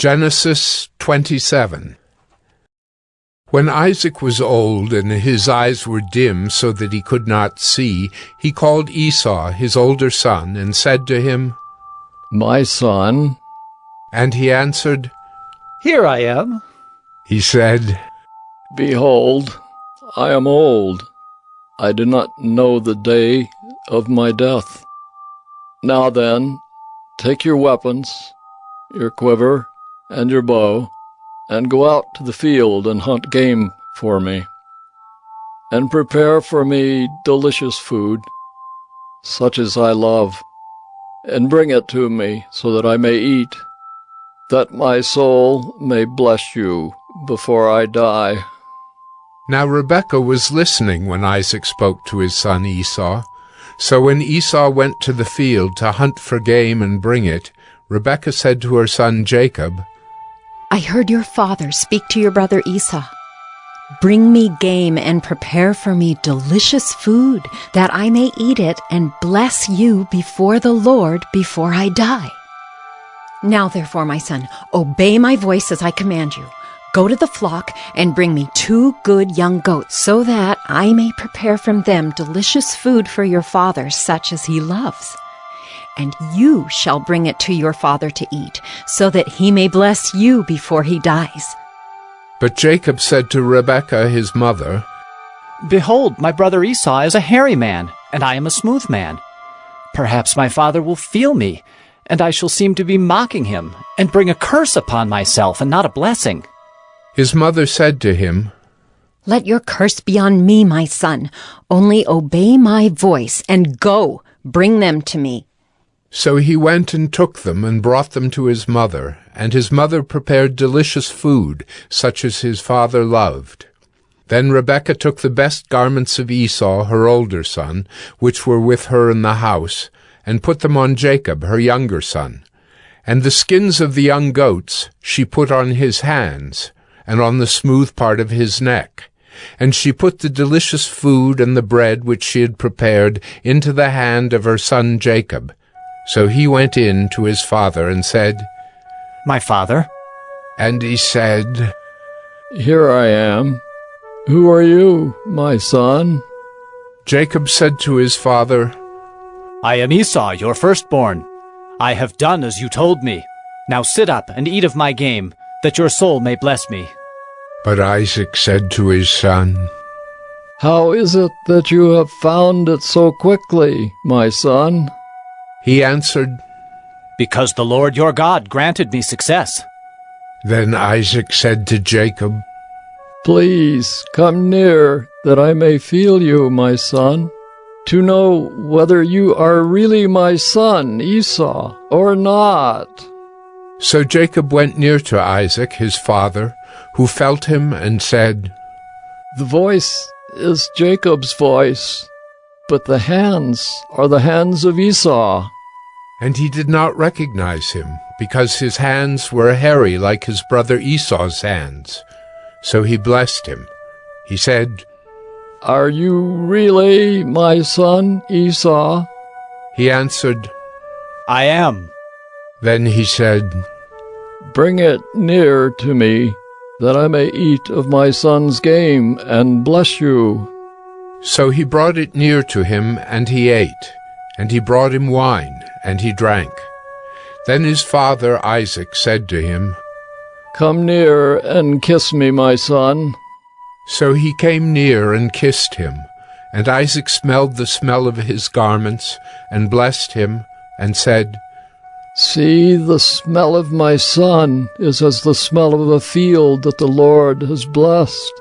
Genesis 27. When Isaac was old and his eyes were dim so that he could not see, he called Esau, his older son, and said to him, "My son." And he answered, "Here I am." He said, "Behold, I am old. I do not know the day of my death. Now then, take your weapons, your quiver, and your bow, and go out to the field and hunt game for me, and prepare for me delicious food, such as I love, and bring it to me so that I may eat, that my soul may bless you before I die." Now Rebekah was listening when Isaac spoke to his son Esau. So when Esau went to the field to hunt for game and bring it, Rebekah said to her son Jacob, "I heard your father speak to your brother Esau. Bring me game and prepare for me delicious food, that I may eat it and bless you before the Lord before I die. Now therefore, my son, obey my voice as I command you. Go to the flock and bring me 2 good young goats, so that I may prepare from them delicious food for your father, such as he loves. And you shall bring it to your father to eat, so that he may bless you before he dies." But Jacob said to Rebekah his mother, "Behold, my brother Esau is a hairy man, and I am a smooth man. Perhaps my father will feel me, and I shall seem to be mocking him, and bring a curse upon myself and not a blessing." His mother said to him, "Let your curse be on me, my son. Only obey my voice, and go, bring them to me." So he went and took them and brought them to his mother, and his mother prepared delicious food, such as his father loved. Then Rebekah took the best garments of Esau, her older son, which were with her in the house, and put them on Jacob, her younger son. And the skins of the young goats she put on his hands, and on the smooth part of his neck. And she put the delicious food and the bread which she had prepared into the hand of her son Jacob. So he went in to his father and said, "My father?" And he said, "Here I am. Who are you, my son?" Jacob said to his father, "I am Esau, your firstborn. I have done as you told me. Now sit up and eat of my game, that your soul may bless me." But Isaac said to his son, "How is it that you have found it so quickly, my son?" He answered, "Because the Lord your God granted me success." Then Isaac said to Jacob, "Please come near, that I may feel you, my son, to know whether you are really my son Esau or not." So Jacob went near to Isaac his father, who felt him and said, "The voice is Jacob's voice, but the hands are the hands of Esau." And he did not recognize him, because his hands were hairy like his brother Esau's hands. So he blessed him. He said, "Are you really my son Esau?" He answered, "I am." Then he said, "Bring it near to me, that I may eat of my son's game and bless you." So he brought it near to him, and he ate. And he brought him wine, and he drank. Then his father Isaac said to him, "Come near and kiss me, my son." So he came near and kissed him. And Isaac smelled the smell of his garments, and blessed him, and said, "See, the smell of my son is as the smell of a field that the Lord has blessed.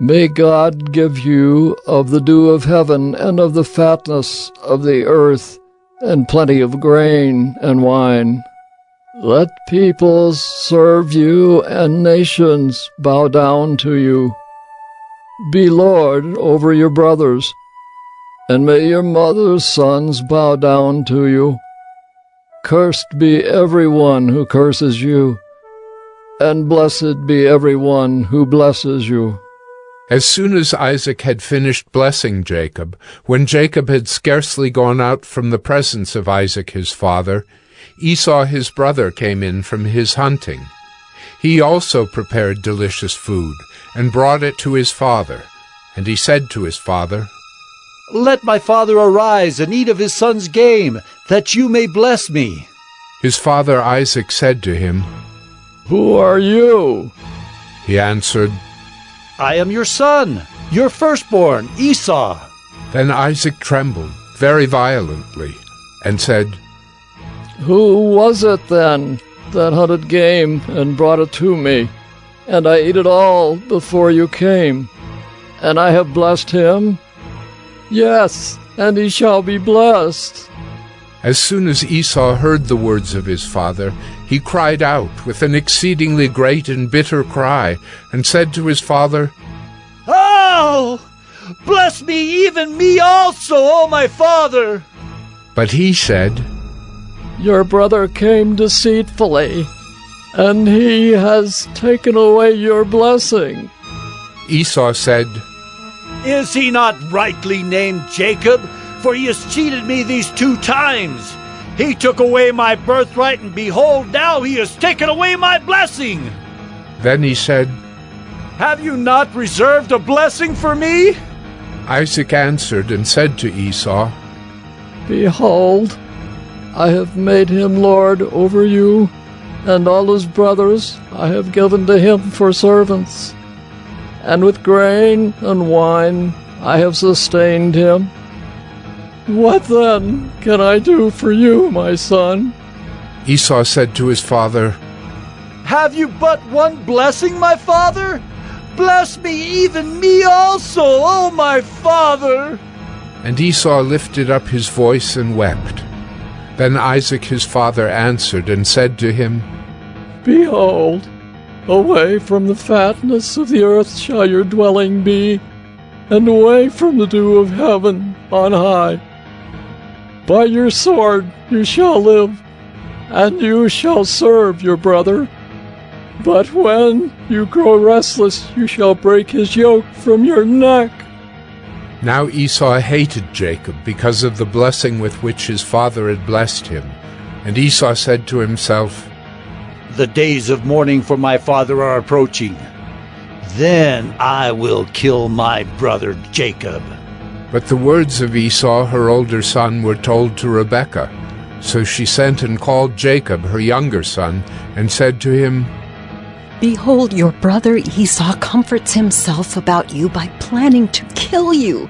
May God give you of the dew of heaven and of the fatness of the earth, and plenty of grain and wine. Let peoples serve you and nations bow down to you. Be Lord over your brothers, and may your mother's sons bow down to you. Cursed be everyone who curses you, and blessed be everyone who blesses you." As soon as Isaac had finished blessing Jacob, when Jacob had scarcely gone out from the presence of Isaac his father, Esau his brother came in from his hunting. He also prepared delicious food, and brought it to his father. And he said to his father, "Let my father arise and eat of his son's game, that you may bless me." His father Isaac said to him, Who are you? He answered, "I am your son, your firstborn, Esau." Then Isaac trembled very violently, and said, Who was it then that hunted game and brought it to me? And I ate it all before you came. And I have blessed him? Yes, and he shall be blessed. As soon as Esau heard the words of his father, he cried out with an exceedingly great and bitter cry, and said to his father, "Oh, bless me, even me also, O my father!" But he said, Your brother came deceitfully, and he has taken away your blessing. Esau said, "Is he not rightly named Jacob? For he has cheated me these 2 times. He took away my birthright, and behold, now he has taken away my blessing." Then he said, "Have you not reserved a blessing for me?" Isaac answered and said to Esau, Behold, I have made him lord over you, and all his brothers I have given to him for servants. And with grain and wine I have sustained him. What then can I do for you, my son?" Esau said to his father, "Have you but one blessing, my father? Bless me, even me also, O my father!" And Esau lifted up his voice and wept. Then Isaac his father answered and said to him, Behold, away from the fatness of the earth shall your dwelling be, and away from the dew of heaven on high. By your sword you shall live, and you shall serve your brother. But when you grow restless, you shall break his yoke from your neck." Now Esau hated Jacob because of the blessing with which his father had blessed him. And Esau said to himself, "The days of mourning for my father are approaching. Then I will kill my brother Jacob." But the words of Esau, her older son, were told to Rebekah. So she sent and called Jacob, her younger son, and said to him, Behold, your brother Esau comforts himself about you by planning to kill you.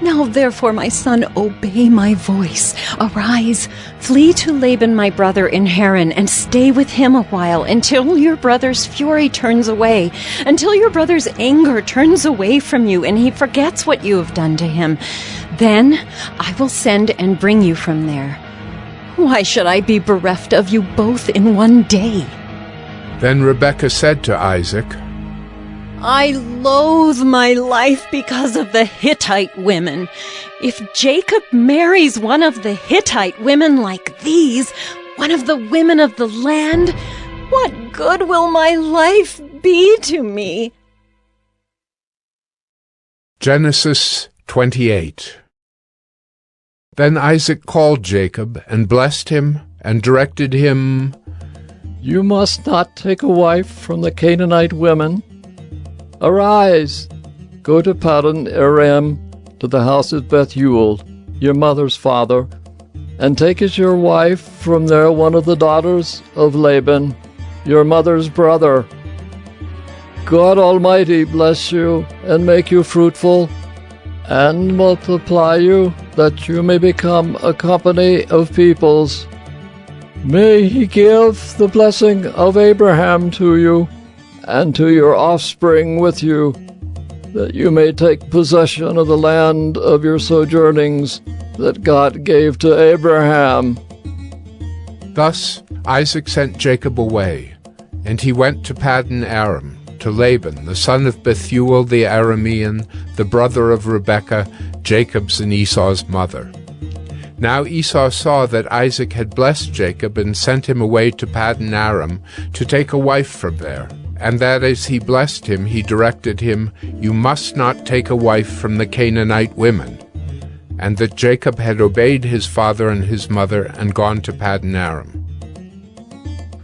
Now therefore, my son, obey my voice. Arise, flee to Laban my brother in Haran, and stay with him a while, until your brother's fury turns away, until your brother's anger turns away from you, and he forgets what you have done to him. Then I will send and bring you from there. Why should I be bereft of you both in one day?" Then Rebekah said to Isaac, I loathe my life because of the Hittite women. If Jacob marries one of the Hittite women like these, one of the women of the land, what good will my life be to me? Genesis 28. Then Isaac called Jacob and blessed him and directed him, You must not take a wife from the Canaanite women. Arise, go to Paddan Aram, to the house of Bethuel, your mother's father, and take as your wife from there one of the daughters of Laban, your mother's brother. God Almighty bless you and make you fruitful, and multiply you, that you may become a company of peoples. May he give the blessing of Abraham to you, and to your offspring with you, that you may take possession of the land of your sojournings that God gave to Abraham. Thus Isaac sent Jacob away, and he went to Paddan Aram, to Laban, the son of Bethuel the Aramean, the brother of Rebekah, Jacob's and Esau's mother. Now Esau saw that Isaac had blessed Jacob and sent him away to Paddan Aram to take a wife from there, and that as he blessed him, he directed him, You must not take a wife from the Canaanite women, and that Jacob had obeyed his father and his mother and gone to Paddan Aram.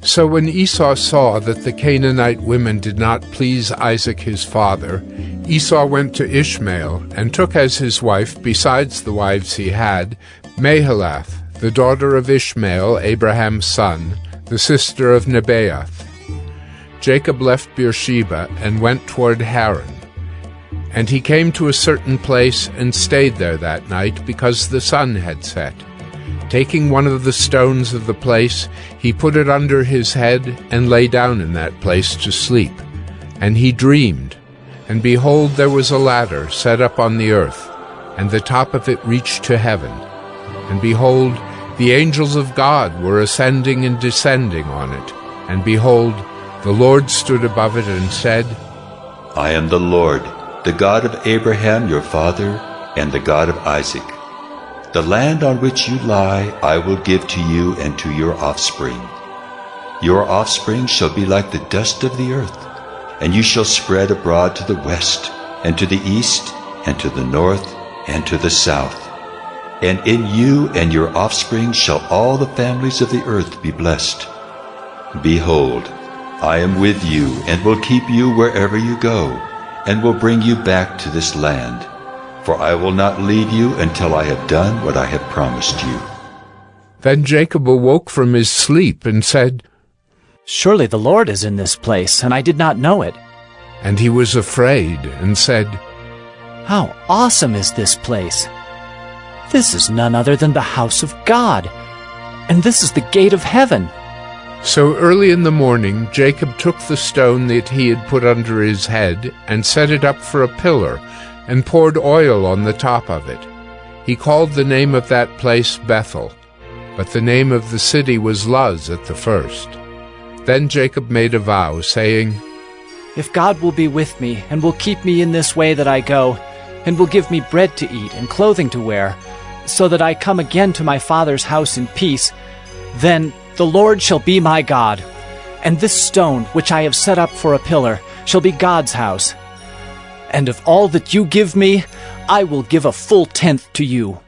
So when Esau saw that the Canaanite women did not please Isaac his father, Esau went to Ishmael and took as his wife, besides the wives he had, Mahalath, the daughter of Ishmael, Abraham's son, the sister of Nebaioth. Jacob left Beersheba and went toward Haran. And he came to a certain place and stayed there that night, because the sun had set. Taking one of the stones of the place, he put it under his head and lay down in that place to sleep. And he dreamed, and behold, there was a ladder set up on the earth, and the top of it reached to heaven. And behold, the angels of God were ascending and descending on it. And behold, the Lord stood above it and said, I am the Lord, the God of Abraham your father, and the God of Isaac. The land on which you lie I will give to you and to your offspring. Your offspring shall be like the dust of the earth, and you shall spread abroad to the west, and to the east, and to the north, and to the south. And in you and your offspring shall all the families of the earth be blessed. Behold, I am with you, and will keep you wherever you go, and will bring you back to this land. For I will not leave you until I have done what I have promised you. Then Jacob awoke from his sleep and said, Surely the Lord is in this place, and I did not know it. And he was afraid and said, How awesome is this place! This is none other than the house of God, and this is the gate of heaven. So early in the morning Jacob took the stone that he had put under his head and set it up for a pillar, and poured oil on the top of it. He called the name of that place Bethel, but the name of the city was Luz at the first. Then Jacob made a vow, saying, If God will be with me, and will keep me in this way that I go, and will give me bread to eat and clothing to wear, so that I come again to my father's house in peace, then the Lord shall be my God, and this stone which I have set up for a pillar shall be God's house. And of all that you give me, I will give a full tenth to you.